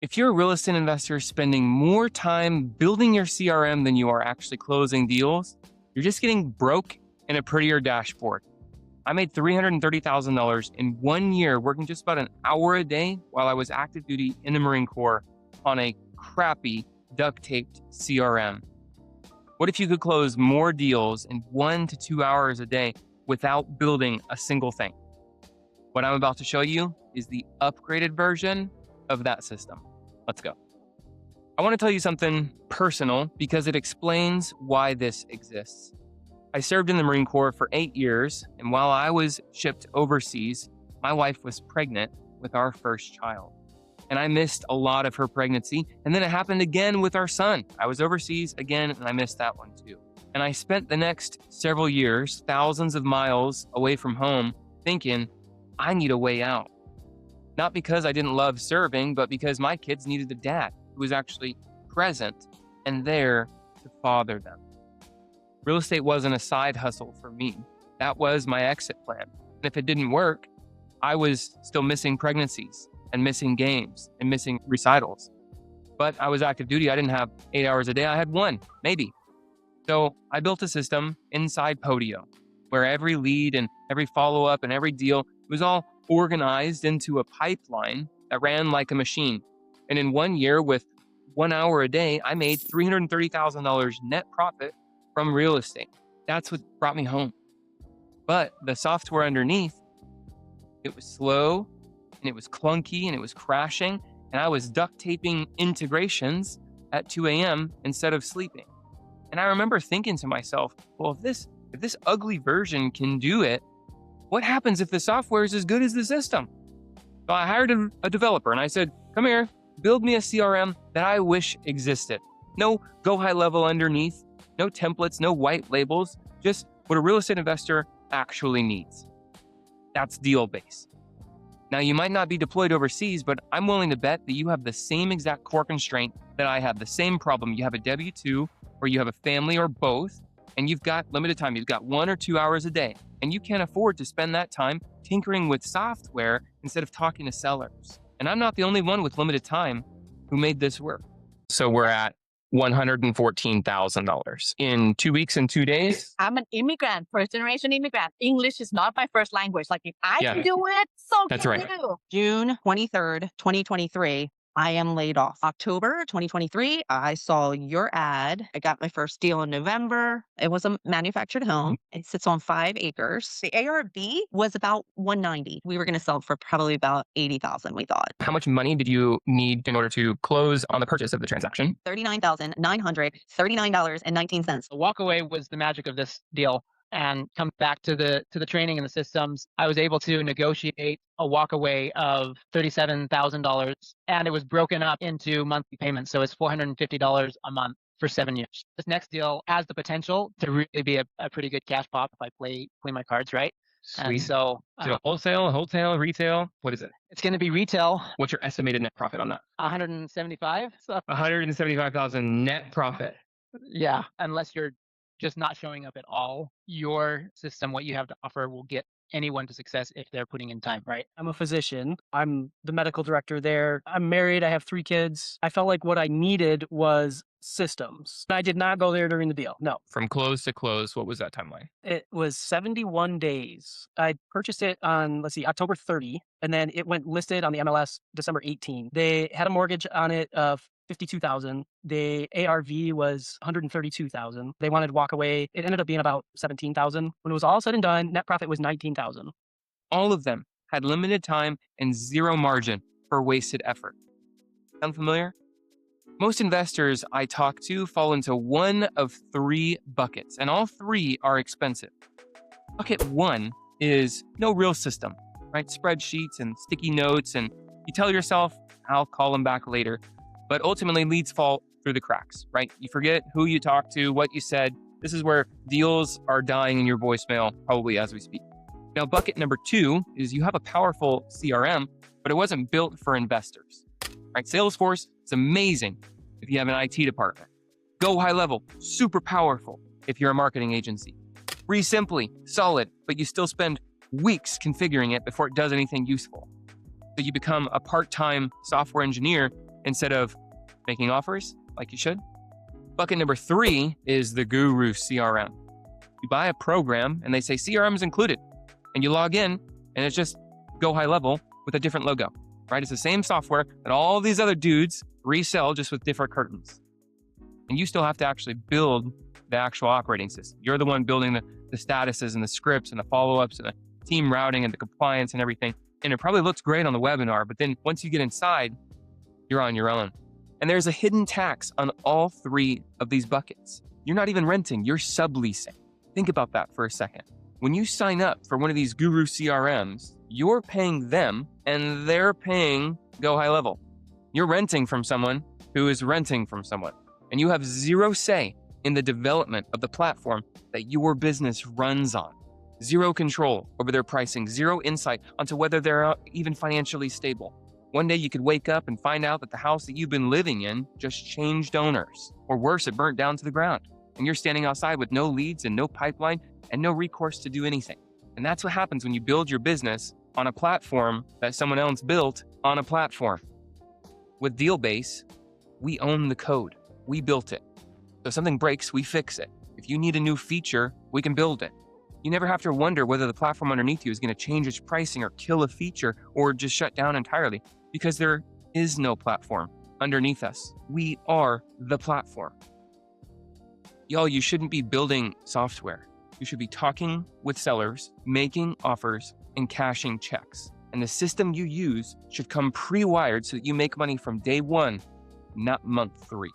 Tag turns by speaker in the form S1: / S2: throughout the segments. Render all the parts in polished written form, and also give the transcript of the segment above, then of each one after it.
S1: If you're a real estate investor spending more time building your CRM than you are actually closing deals, you're just getting broke in a prettier dashboard. I made $330,000 in 1 year working just about an hour a day while I was active duty in the Marine Corps on a crappy duct-taped CRM. What if you could close more deals in 1 to 2 hours a day without building a single thing? What I'm about to show you is the upgraded version of that system. Let's go. I want to tell you something personal because it explains why this exists. I served in the Marine Corps for 8 years, and while I was shipped overseas, my wife was pregnant with our first child. And I missed a lot of her pregnancy, and then it happened again with our son. I was overseas again, and I missed that one too. And I spent the next several years, thousands of miles away from home, thinking, I need a way out. Not because I didn't love serving, but because my kids needed a dad who was actually present and there to father them. Real estate wasn't a side hustle for me. That was my exit plan. And if it didn't work, I was still missing pregnancies and missing games and missing recitals. But I was active duty. I didn't have 8 hours a day. I had 1, maybe. So I built a system inside Podio where every lead and every follow-up and every deal was all organized into a pipeline that ran like a machine. And in 1 year, with 1 hour a day, I made $330,000 net profit from real estate. That's what brought me home. But the software underneath, it was slow and it was clunky and it was crashing. And I was duct taping integrations at 2 a.m. instead of sleeping. And I remember thinking to myself, well, if this ugly version can do it, what happens if the software is as good as the system? So I hired a developer and I said, come here, build me a CRM that I wish existed. No go high level underneath, no templates, no white labels, just what a real estate investor actually needs. That's DealBase. Now, you might not be deployed overseas, but I'm willing to bet that you have the same exact core constraint that I have, the same problem. You have a W-2 or you have a family or both, and you've got limited time. You've got 1 or 2 hours a day, and you can't afford to spend that time tinkering with software instead of talking to sellers. And I'm not the only one with limited time who made this work. So we're at $114,000 in 2 weeks and 2 days.
S2: I'm an immigrant, first generation immigrant. English is not my first language. Like if I can do it, so
S1: That's
S2: can
S1: right.
S2: you.
S3: June 23rd, 2023, I am laid off. October 2023, I saw your ad. I got my first deal in November. It was a manufactured home. It sits on 5 acres. The ARV was about 190. We were going to sell for probably about 80,000, we thought.
S1: How much money did you need in order to close on the purchase of the transaction?
S3: $39,939.19.
S4: The walkaway was the magic of this deal. And come back to the training and the systems, I was able to negotiate a walkaway of $37,000, and it was broken up into monthly payments. So it's $450 a month for 7 years. This next deal has the potential to really be a pretty good cash pop if I play my cards right.
S1: Sweet.
S4: And so
S1: wholesale, retail, what is it?
S4: it's going to be retail.
S1: What's your estimated net profit on that?
S4: 175. So
S1: 175,000 net profit.
S4: yeah, unless you're just not showing up at all, your system, what you have to offer, will get anyone to success if they're putting in time, right?
S5: I'm a physician. I'm the medical director there. I'm married. I have 3 kids. I felt like what I needed was systems. I did not go there during the deal. No.
S1: From close to close, what was that timeline?
S5: It was 71 days. I purchased it on, October 30, and then it went listed on the MLS December 18. They had a mortgage on it of $52,000. The ARV was $132,000. They wanted to walk away. It ended up being about $17,000. When it was all said and done, net profit was $19,000.
S1: All of them had limited time and zero margin for wasted effort. Sound familiar? Most investors I talk to fall into one of 3 buckets, and all 3 are expensive. Bucket 1 is no real system, right? Spreadsheets and sticky notes, and you tell yourself, I'll call them back later. But ultimately, leads fall through the cracks, right? You forget who you talked to, what you said. This is where deals are dying in your voicemail, probably as we speak. Now, bucket number 2 is you have a powerful CRM, but it wasn't built for investors, right? Salesforce, it's amazing if you have an IT department. Go high level, super powerful if you're a marketing agency. Simply, solid, but you still spend weeks configuring it before it does anything useful. So you become a part-time software engineer instead of making offers like you should. Bucket number 3 is the guru CRM. You buy a program and they say CRM is included, and you log in and it's just Go High Level with a different logo, right? It's the same software that all these other dudes resell, just with different curtains. And you still have to actually build the actual operating system. You're the one building the statuses and the scripts and the follow-ups and the team routing and the compliance and everything. And it probably looks great on the webinar, but then once you get inside, you're on your own. And there's a hidden tax on all 3 of these buckets. You're not even renting, you're subleasing. Think about that for a second. When you sign up for one of these guru CRMs, you're paying them and they're paying Go High Level. You're renting from someone who is renting from someone, and you have 0 say in the development of the platform that your business runs on. 0 control over their pricing, 0 insight onto whether they're even financially stable. One day you could wake up and find out that the house that you've been living in just changed owners, or worse, it burnt down to the ground. And you're standing outside with no leads and no pipeline and no recourse to do anything. And that's what happens when you build your business on a platform that someone else built on a platform. With DealBase, we own the code. We built it. So if something breaks, we fix it. If you need a new feature, we can build it. You never have to wonder whether the platform underneath you is going to change its pricing or kill a feature or just shut down entirely, because there is no platform underneath us. We are the platform. Y'all, you shouldn't be building software. You should be talking with sellers, making offers, and cashing checks. And the system you use should come pre-wired so that you make money from day 1, not month 3.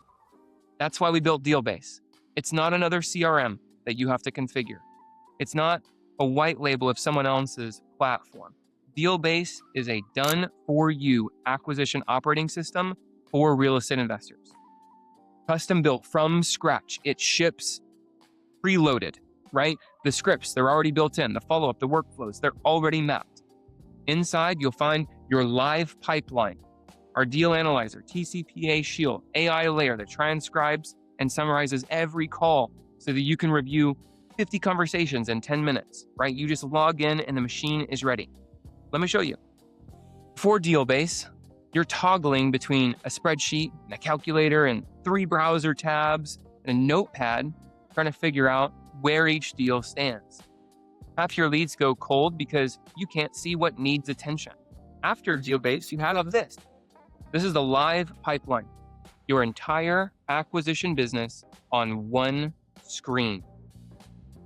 S1: That's why we built DealBase. It's not another CRM that you have to configure. It's not a white label of someone else's platform. DealBase is a done-for-you acquisition operating system for real estate investors. Custom built from scratch. It ships preloaded, right? The scripts, they're already built in. The follow-up, the workflows, they're already mapped. Inside, you'll find your live pipeline, our deal analyzer, TCPA shield, AI layer that transcribes and summarizes every call so that you can review 50 conversations in 10 minutes, right? You just log in and the machine is ready. Let me show you. For DealBase, you're toggling between a spreadsheet and a calculator and 3 browser tabs and a notepad, trying to figure out where each deal stands. Half your leads go cold because you can't see what needs attention. After DealBase, you have this. This is the live pipeline. Your entire acquisition business on one screen.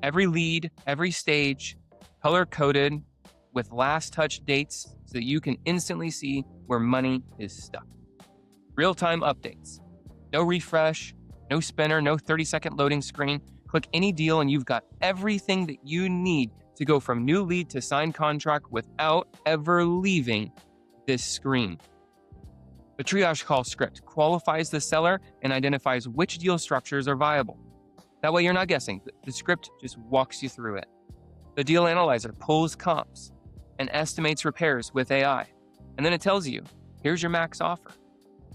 S1: Every lead, every stage, color-coded with last touch dates so that you can instantly see where money is stuck. Real-time updates. No refresh, no spinner, no 30-second loading screen. Click any deal and you've got everything that you need to go from new lead to signed contract without ever leaving this screen. The triage call script qualifies the seller and identifies which deal structures are viable. That way you're not guessing. The script just walks you through it. The deal analyzer pulls comps and estimates repairs with AI. And then it tells you, here's your max offer.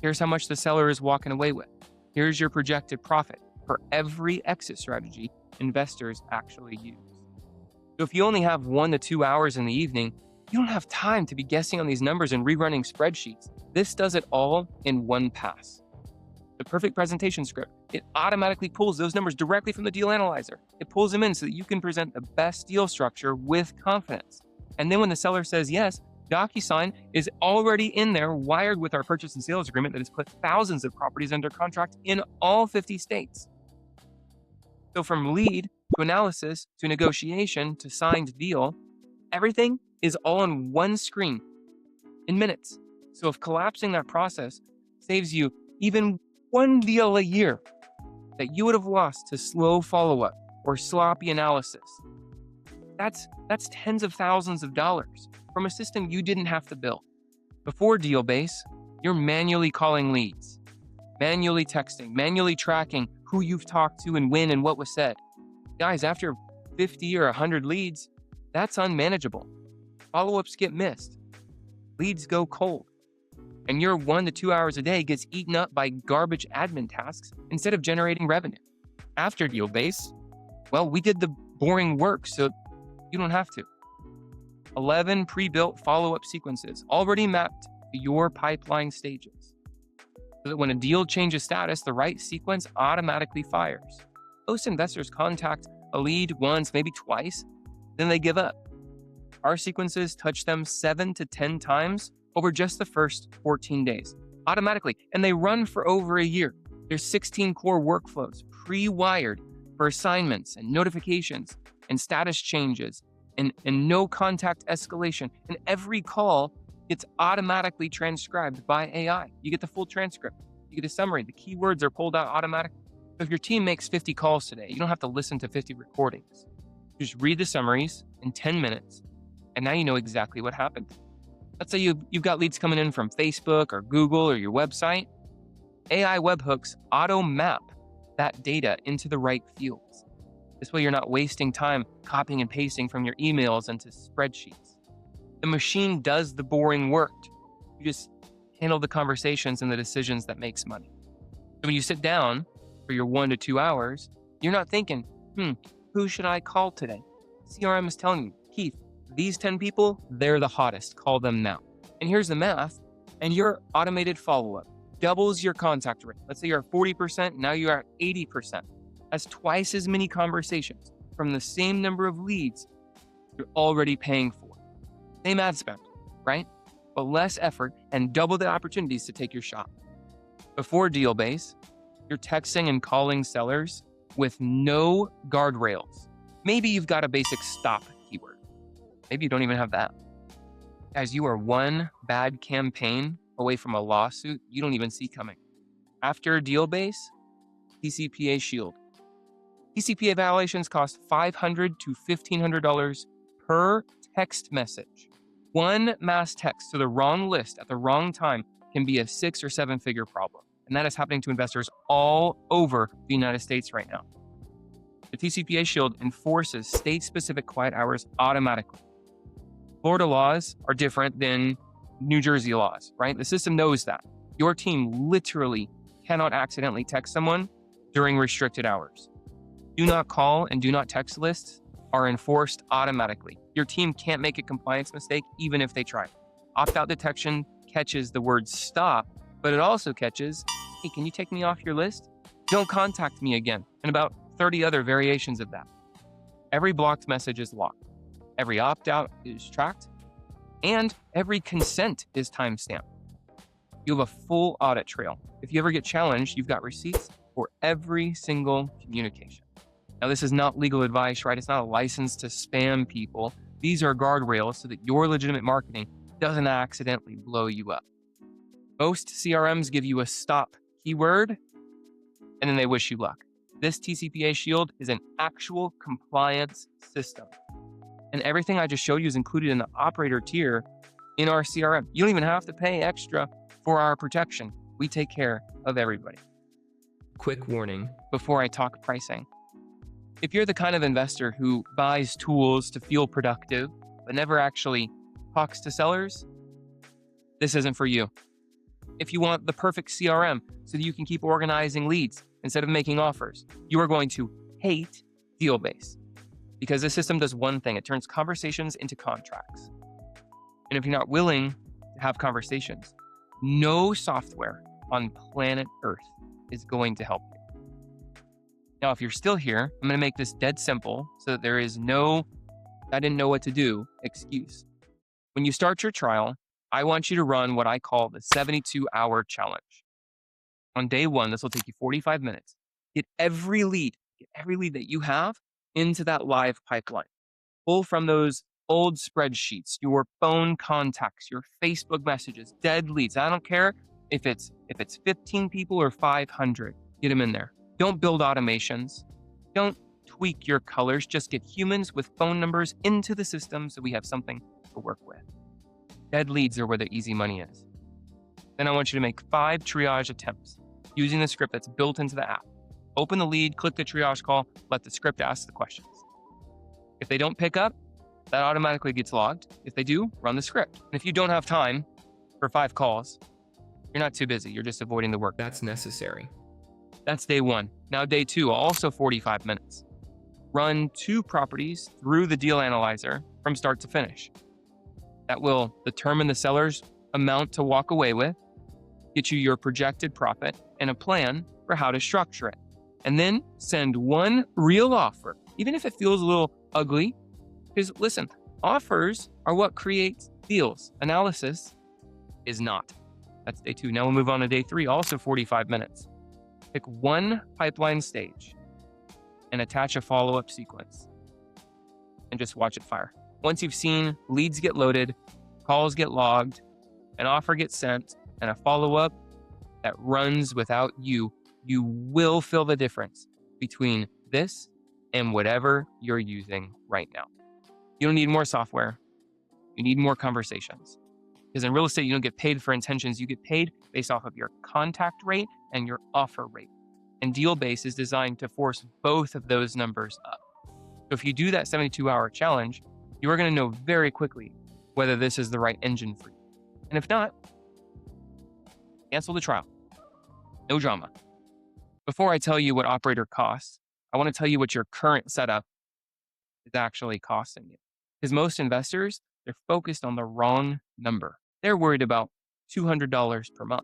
S1: Here's how much the seller is walking away with. Here's your projected profit for every exit strategy investors actually use. So if you only have 1 to 2 hours in the evening, you don't have time to be guessing on these numbers and rerunning spreadsheets. This does it all in one pass. The perfect presentation script, it automatically pulls those numbers directly from the deal analyzer. It pulls them in so that you can present the best deal structure with confidence. And then when the seller says yes, DocuSign is already in there, wired with our purchase and sales agreement that has put thousands of properties under contract in all 50 states. So from lead to analysis to negotiation to signed deal, everything is all on one screen in minutes. So if collapsing that process saves you even 1 deal a year that you would have lost to slow follow-up or sloppy analysis, that's tens of thousands of dollars from a system you didn't have to build. Before DealBase, you're manually calling leads, manually texting, manually tracking who you've talked to and when and what was said. Guys, after 50 or 100 leads, that's unmanageable. Follow-ups get missed. Leads go cold. And your 1 to 2 hours a day gets eaten up by garbage admin tasks instead of generating revenue. After DealBase, well, we did the boring work so you don't have to. 11 pre-built follow-up sequences already mapped to your pipeline stages. so that when a deal changes status, the right sequence automatically fires. Most investors contact a lead once, maybe twice, then they give up. Our sequences touch them 7 to 10 times over just the first 14 days, automatically, and they run for over a year. There's 16 core workflows pre-wired for assignments and notifications and status changes and no contact escalation. And every call gets automatically transcribed by AI. You get the full transcript. You get a summary. The keywords are pulled out automatically. So if your team makes 50 calls today, you don't have to listen to 50 recordings. You just read the summaries in 10 minutes, and now you know exactly what happened. Let's say you've got leads coming in from Facebook or Google or your website. AI webhooks auto-map that data into the right fields. This way you're not wasting time copying and pasting from your emails into spreadsheets. The machine does the boring work. You just handle the conversations and the decisions that makes money. So when you sit down for your 1 to 2 hours, you're not thinking, who should I call today? CRM is telling you, Keith, these 10 people, they're the hottest. Call them now. And here's the math. And your automated follow-up doubles your contact rate. Let's say you're at 40%, now you're at 80%. That's twice as many conversations from the same number of leads you're already paying for. Same ad spend, right? But less effort and double the opportunities to take your shot. Before DealBase, you're texting and calling sellers with no guardrails. Maybe you've got a basic stop keyword. Maybe you don't even have that. Guys, you are one bad campaign away from a lawsuit you don't even see coming. After DealBase, TCPA Shield. TCPA violations cost $500 to $1,500 per text message. One mass text to the wrong list at the wrong time can be a 6 or 7 figure problem. And that is happening to investors all over the United States right now. The TCPA Shield enforces state-specific quiet hours automatically. Florida laws are different than New Jersey laws, right? The system knows that. Your team literally cannot accidentally text someone during restricted hours. Do not call and do not text lists are enforced automatically. Your team can't make a compliance mistake even if they try. Opt-out detection catches the word stop, but it also catches, hey, can you take me off your list? Don't contact me again, and about 30 other variations of that. Every blocked message is locked. Every opt-out is tracked, and every consent is timestamped. You have a full audit trail. If you ever get challenged, you've got receipts for every single communication. Now, this is not legal advice, right? It's not a license to spam people. These are guardrails so that your legitimate marketing doesn't accidentally blow you up. Most CRMs give you a stop keyword, and then they wish you luck. This TCPA Shield is an actual compliance system. And everything I just showed you is included in the operator tier in our CRM. You don't even have to pay extra for our protection. We take care of everybody. Quick warning before I talk pricing. If you're the kind of investor who buys tools to feel productive, but never actually talks to sellers, this isn't for you. If you want the perfect CRM so that you can keep organizing leads instead of making offers, you are going to hate DealBase. Because this system does one thing, it turns conversations into contracts. And if you're not willing to have conversations, no software on planet Earth is going to help you. Now, if you're still here, I'm going to make this dead simple so that there is no, I didn't know what to do excuse. When you start your trial, I want you to run what I call the 72-hour challenge. On day 1, this will take you 45 minutes. Get every lead that you have into that live pipeline. Pull from those old spreadsheets, your phone contacts, your Facebook messages, dead leads. I don't care if it's 15 people or 500. Get them in there. Don't build automations. Don't tweak your colors. Just get humans with phone numbers into the system so we have something to work with. Dead leads are where the easy money is. Then I want you to make 5 triage attempts using the script that's built into the app. Open the lead, click the triage call, let the script ask the questions. If they don't pick up, that automatically gets logged. If they do, run the script. And if you don't have time for 5 calls, you're not too busy. You're just avoiding the work that's necessary. That's day 1. Now day 2, also 45 minutes. Run 2 properties through the deal analyzer from start to finish. That will determine the seller's amount to walk away with get you your projected profit and a plan for how to structure it. And then send one real offer, even if it feels a little ugly. Because listen, offers are what creates deals. Analysis is not. That's day 2. Now we'll move on to day 3, also 45 minutes. Pick one pipeline stage and attach a follow-up sequence and just watch it fire. Once you've seen leads get loaded, calls get logged, an offer gets sent, and a follow-up that runs without you, you will feel the difference between this and whatever you're using right now. You don't need more software. You need more conversations. Because in real estate, you don't get paid for intentions. You get paid based off of your contact rate and your offer rate. And DealBase is designed to force both of those numbers up. So if you do that 72-hour challenge, you are going to know very quickly whether this is the right engine for you. And if not, cancel the trial. No drama. Before I tell you what operator costs, I want to tell you what your current setup is actually costing you. Because most investors, they're focused on the wrong number. They're worried about $200 per month,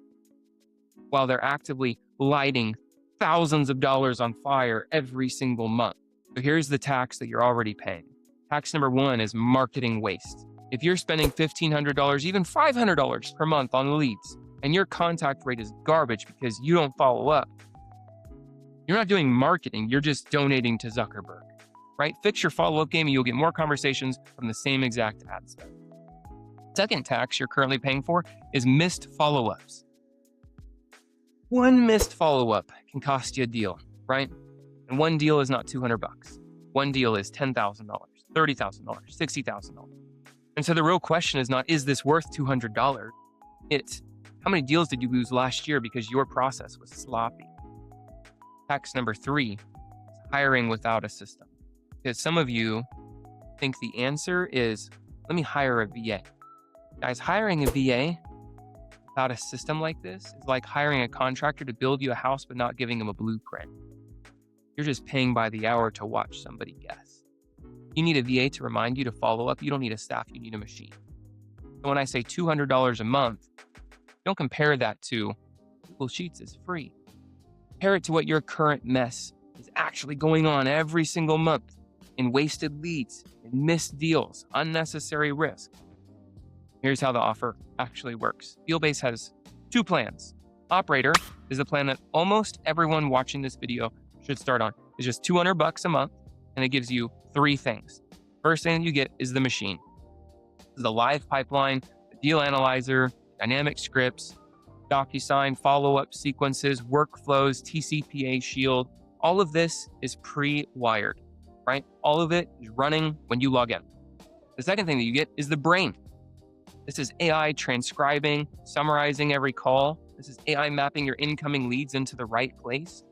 S1: while they're actively lighting thousands of dollars on fire every single month. So here's the tax that you're already paying. Tax number 1 is marketing waste. If you're spending $1,500, even $500 per month on leads, and your contact rate is garbage because you don't follow up, you're not doing marketing, you're just donating to Zuckerberg, right? Fix your follow-up game and you'll get more conversations from the same exact ad spend. Second tax you're currently paying for is missed follow-ups. One missed follow-up can cost you a deal, right? And one deal is not $200. One deal is $10,000, $30,000, $60,000. And so the real question is not, is this worth $200? It's, how many deals did you lose last year because your process was sloppy? Tax number 3 is hiring without a system. Because some of you think the answer is, let me hire a VA. Guys, hiring a VA without a system like this is like hiring a contractor to build you a house but not giving them a blueprint. You're just paying by the hour to watch somebody guess. You need a VA to remind you to follow up. You don't need a staff, you need a machine. So when I say $200 a month, don't compare that to Google Sheets is free. Compare it to what your current mess is actually going on every single month in wasted leads, in missed deals, unnecessary risk. Here's how the offer actually works. DealBase has 2 plans. Operator is the plan that almost everyone watching this video should start on. It's just $200 a month, and it gives you 3 things. First thing you get is the machine. This is the live pipeline, the deal analyzer, dynamic scripts, DocuSign, follow-up sequences, workflows, TCPA shield. All of this is pre-wired, right? All of it is running when you log in. The second thing that you get is the brain. This is AI transcribing, summarizing every call. This is AI mapping your incoming leads into the right place.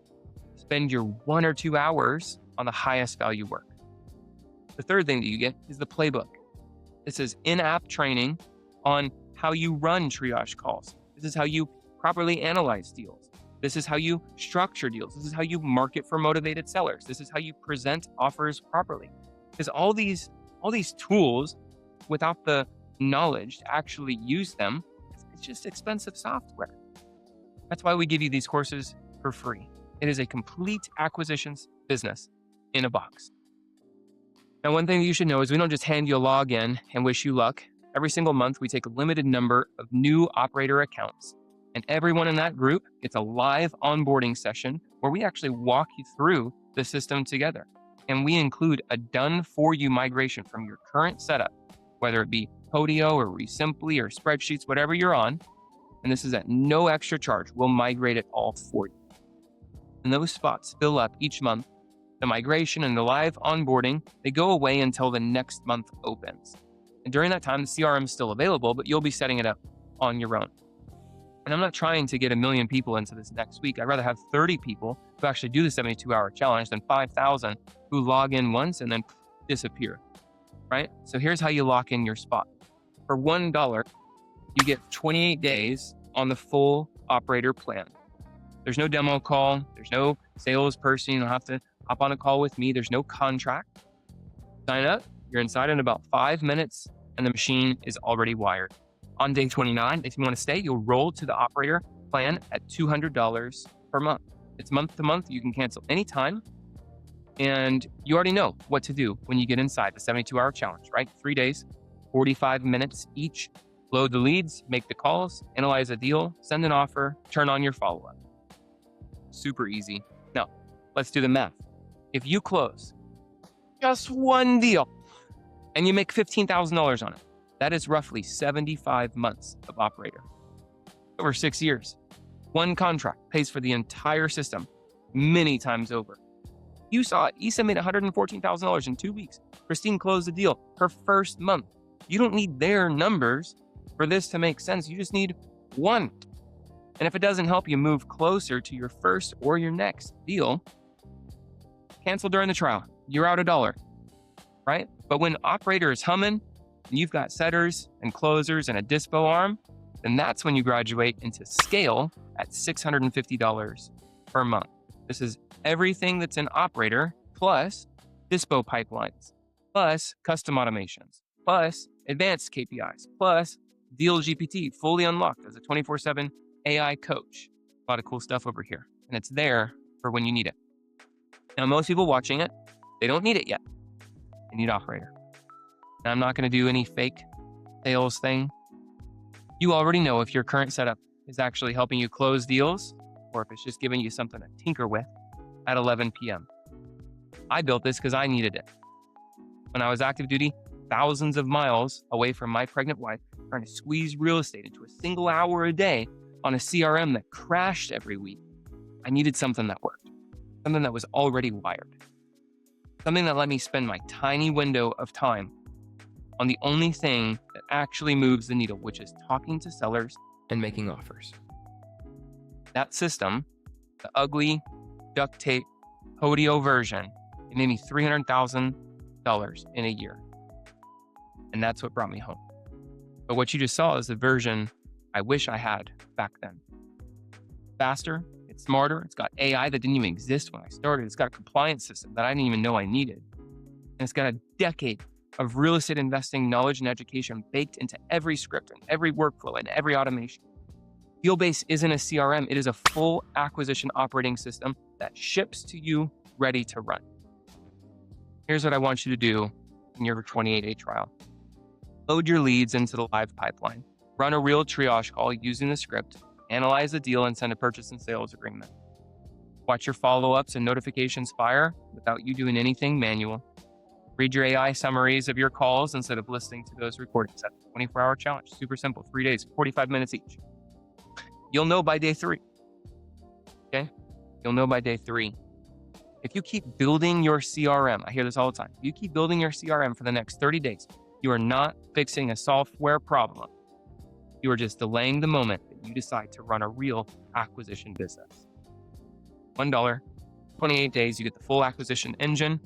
S1: Spend your 1 or 2 hours on the highest value work. The third thing that you get is the playbook. This is in-app training on how you run triage calls. This is how you properly analyze deals. This is how you structure deals. This is how you market for motivated sellers. This is how you present offers properly. Because all these tools, without the knowledge to actually use them, it's just expensive software. That's why we give you these courses for free. It is a complete acquisitions business in a box. Now, one thing that you should know is we don't just hand you a login and wish you luck. Every single month, we take a limited number of new operator accounts, and everyone in that group gets a live onboarding session where we actually walk you through the system together. And we include a done-for-you migration from your current setup, whether it be Podio or Resimpli or spreadsheets, whatever you're on. And this is at no extra charge. We'll migrate it all for you. And those spots fill up each month. The migration and the live onboarding, they go away until the next month opens. And during that time, the CRM is still available, but you'll be setting it up on your own. And I'm not trying to get 1 million people into this next week. I'd rather have 30 people who actually do the 72-hour challenge than 5,000 who log in once and then disappear, right? So here's how you lock in your spot. For $1, you get 28 days on the full operator plan. There's no demo call. There's no salesperson. You don't have to hop on a call with me. There's no contract. Sign up. You're inside in about 5 minutes, and the machine is already wired. On day 29, if you want to stay, you'll roll to the operator plan at $200 per month. It's month to month. You can cancel anytime. And you already know what to do when you get inside the 72-hour challenge, right? 3 days, 45 minutes each. Load the leads, make the calls, analyze a deal, send an offer, turn on your follow-up. Super easy. Now, let's do the math. If you close just one deal and you make $15,000 on it, that is roughly 75 months of operator. Over 6 years. One contract pays for the entire system many times over. You saw it. Issa made $114,000 in 2 weeks. Christine closed the deal her first month. You don't need their numbers for this to make sense. You just need one. And if it doesn't help you move closer to your first or your next deal, cancel during the trial. You're out $1, right? But when operator is humming, and you've got setters and closers and a dispo arm, then that's when you graduate into scale at $650 per month. This is everything that's an operator plus dispo pipelines, plus custom automations, plus advanced KPIs, plus Deal GPT fully unlocked as a 24/7 AI coach. A lot of cool stuff over here. And it's there for when you need it. Now, most people watching it, they don't need it yet. They need operator. Now, I'm not going to do any fake sales thing. You already know if your current setup is actually helping you close deals or if it's just giving you something to tinker with at 11 p.m. I built this because I needed it. When I was active duty, thousands of miles away from my pregnant wife, trying to squeeze real estate into a single hour a day on a CRM that crashed every week, I needed something that worked, something that was already wired, something that let me spend my tiny window of time on the only thing that actually moves the needle, which is talking to sellers and making offers. That system, the ugly duct tape Podio version, it made me $300,000 in a year. And that's what brought me home. But what you just saw is the version I wish I had back then. Faster, it's smarter, it's got AI that didn't even exist when I started. It's got a compliance system that I didn't even know I needed. And it's got a decade of real estate investing knowledge and education baked into every script and every workflow and every automation. DealBase isn't a CRM, it is a full acquisition operating system that ships to you ready to run. Here's what I want you to do in your 28-day trial. Load your leads into the live pipeline. Run a real triage call using the script, analyze the deal, and send a purchase and sales agreement. Watch your follow-ups and notifications fire without you doing anything manual. Read your AI summaries of your calls instead of listening to those recordings. That's a 24-hour challenge. Super simple. 3 days, 45 minutes each. You'll know by day 3. Okay? You'll know by day 3. If you keep building your CRM, I hear this all the time. If you keep building your CRM for the next 30 days, you are not fixing a software problem. You are just delaying the moment that you decide to run a real acquisition business. $1, 28 days, you get the full acquisition engine.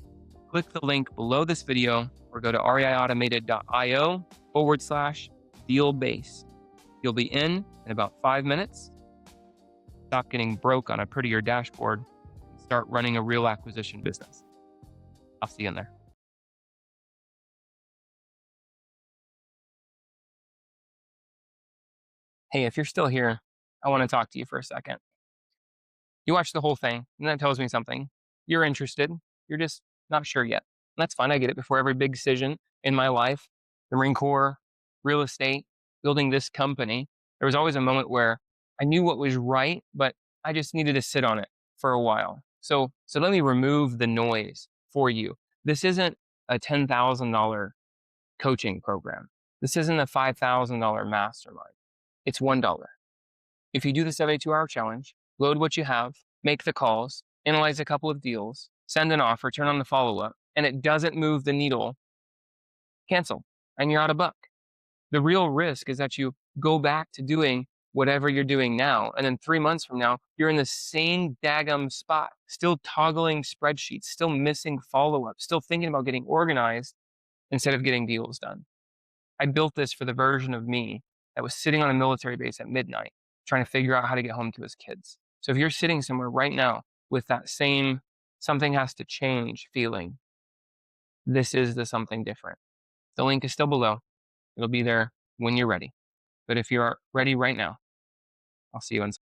S1: Click the link below this video or go to reiautomated.io/DealBase. You'll be in about 5 minutes. Stop getting broke on a prettier dashboard and start running a real acquisition business. I'll see you in there. Hey, if you're still here, I want to talk to you for a second. You watched the whole thing, and that tells me something. You're interested. You're just not sure yet. And that's fine. I get it. Before every big decision in my life, the Marine Corps, real estate, building this company, there was always a moment where I knew what was right, but I just needed to sit on it for a while. So let me remove the noise for you. This isn't a $10,000 coaching program. This isn't a $5,000 mastermind. It's $1. If you do the 72-hour challenge, load what you have, make the calls, analyze a couple of deals, send an offer, turn on the follow-up, and it doesn't move the needle, cancel, and you're out $1. The real risk is that you go back to doing whatever you're doing now, and then 3 months from now, you're in the same daggum spot, still toggling spreadsheets, still missing follow-up, still thinking about getting organized instead of getting deals done. I built this for the version of me that was sitting on a military base at midnight, trying to figure out how to get home to his kids. So if you're sitting somewhere right now with that same something has to change feeling, this is the something different. The link is still below. It'll be there when you're ready. But if you're ready right now, I'll see you inside.